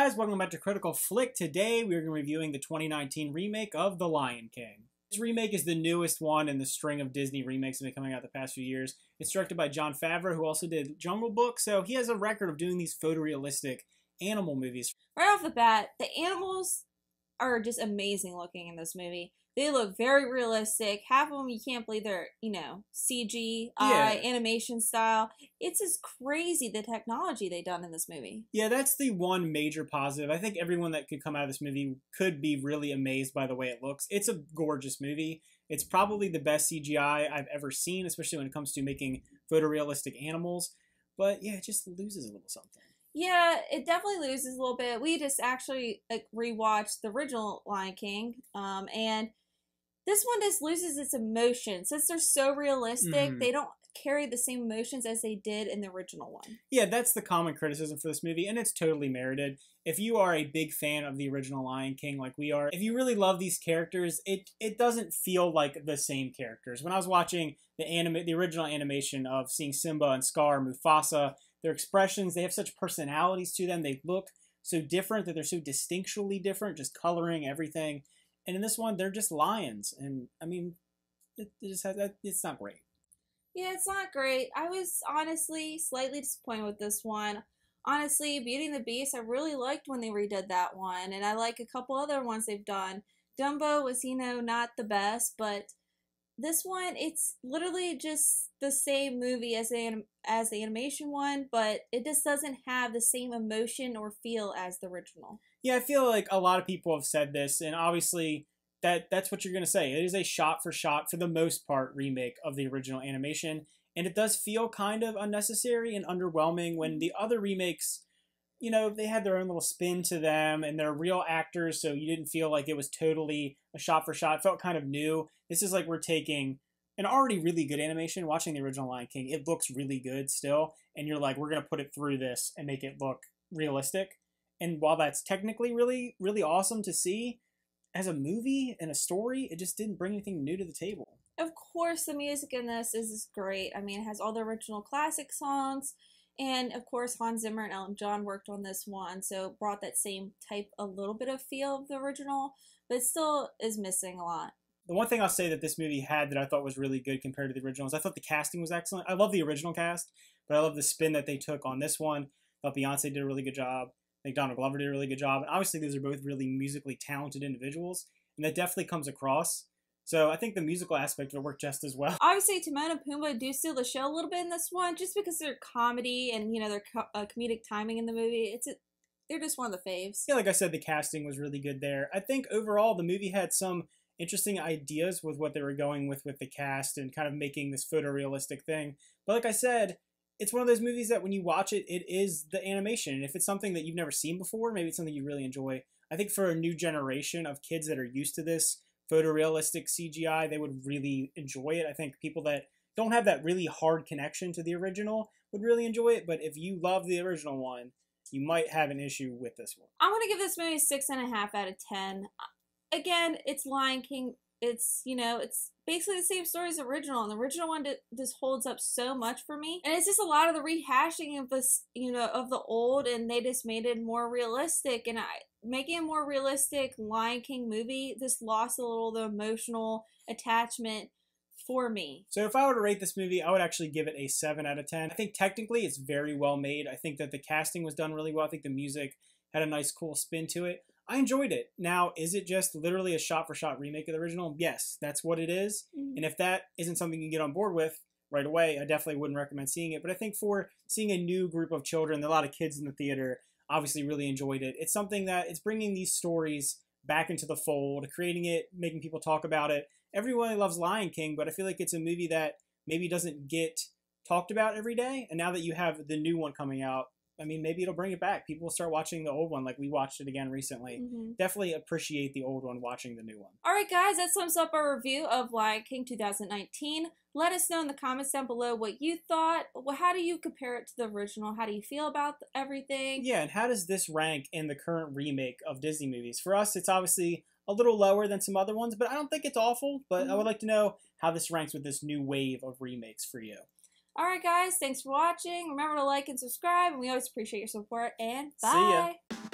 guys, welcome back to Critical Flick. Today we are going to be reviewing the 2019 remake of The Lion King. This remake is the newest one in the string of Disney remakes that have been coming out the past few years. It's directed by Jon Favreau, who also did Jungle Book, so he has a record of doing these photorealistic animal movies. Right off the bat, the animals are just amazing looking in this movie. They look very realistic. Half of them you can't believe they're, CGI animation style. It's just crazy the technology they done in this movie. Yeah, that's the one major positive. I think everyone that could come out of this movie could be really amazed by the way it looks. It's a gorgeous movie. It's probably the best CGI I've ever seen, especially when it comes to making photorealistic animals. But yeah, it just loses a little something. Yeah, it definitely loses a little bit. We just actually rewatched the original Lion King, and this one just loses its emotion. Since they're so realistic, they don't carry the same emotions as they did in the original one. Yeah, that's the common criticism for this movie, and it's totally merited. If you are a big fan of the original Lion King like we are, if you really love these characters, it doesn't feel like the same characters. When I was watching the original animation of seeing Simba and Scar, Mufasa, their expressions, they have such personalities to them. They look so different that they're so distinctually different, just coloring, everything. And in this one, they're just lions. And, I mean, it's not great. Yeah, it's not great. I was honestly slightly disappointed with this one. Honestly, Beauty and the Beast, I really liked when they redid that one. And I like a couple other ones they've done. Dumbo was, not the best, but this one, it's literally just the same movie as the animation one, but it just doesn't have the same emotion or feel as the original. Yeah, I feel like a lot of people have said this, and obviously that's what you're going to say. It is a shot-for-shot, for the most part, remake of the original animation, and it does feel kind of unnecessary and underwhelming when the other remakes, they had their own little spin to them, and they're real actors, so you didn't feel like it was totally a shot-for-shot. It felt kind of new. This is like we're taking an already really good animation, watching the original Lion King. It looks really good still, and you're like, we're going to put it through this and make it look realistic. And while that's technically really, really awesome to see, as a movie and a story, it just didn't bring anything new to the table. Of course, the music in this is great. I mean, it has all the original classic songs. And, of course, Hans Zimmer and Elton John worked on this one, so it brought that same type, a little bit of feel of the original, but it still is missing a lot. The one thing I'll say that this movie had that I thought was really good compared to the original is I thought the casting was excellent. I love the original cast, but I love the spin that they took on this one. I thought Beyonce did a really good job. I think Donald Glover did a really good job. And obviously, these are both really musically talented individuals, and that definitely comes across. So I think the musical aspect of it worked just as well. Obviously, Timon and Pumbaa do steal the show a little bit in this one, just because they're comedy and, their comedic timing in the movie. They're just one of the faves. Yeah, like I said, the casting was really good there. I think overall, the movie had some interesting ideas with what they were going with the cast and kind of making this photorealistic thing. But like I said, it's one of those movies that when you watch it, it is the animation. And if it's something that you've never seen before, maybe it's something you really enjoy. I think for a new generation of kids that are used to this photorealistic CGI, they would really enjoy it. I think people that don't have that really hard connection to the original would really enjoy it. But if you love the original one, you might have an issue with this one. I'm going to give this movie a 6.5 out of 10. Again, it's Lion King. It's, it's basically the same story as the original. And the original one just holds up so much for me. And it's just a lot of the rehashing of this, of the old, and they just made it more realistic. And making a more realistic Lion King movie just lost a little of the emotional attachment for me. So if I were to rate this movie, I would actually give it a 7 out of 10. I think technically it's very well made. I think that the casting was done really well. I think the music had a nice, cool spin to it. I enjoyed it. Now, is it just literally a shot-for-shot remake of the original? Yes, that's what it is. And if that isn't something you can get on board with right away, I definitely wouldn't recommend seeing it. But I think for seeing a new group of children, a lot of kids in the theater obviously really enjoyed it. It's something that it's bringing these stories back into the fold, creating it, making people talk about it. Everyone loves Lion King, but I feel like it's a movie that maybe doesn't get talked about every day. And now that you have the new one coming out, I mean, maybe it'll bring it back. People will start watching the old one like we watched it again recently. Definitely appreciate the old one watching the new one. All right, guys, that sums up our review of Lion King 2019. Let us know in the comments down below what you thought. How do you compare it to the original? How do you feel about everything? Yeah, and how does this rank in the current remake of Disney movies? For us, it's obviously a little lower than some other ones, but I don't think it's awful. But I would like to know how this ranks with this new wave of remakes for you. Alright guys, thanks for watching. Remember to like and subscribe, and we always appreciate your support, and bye! See ya!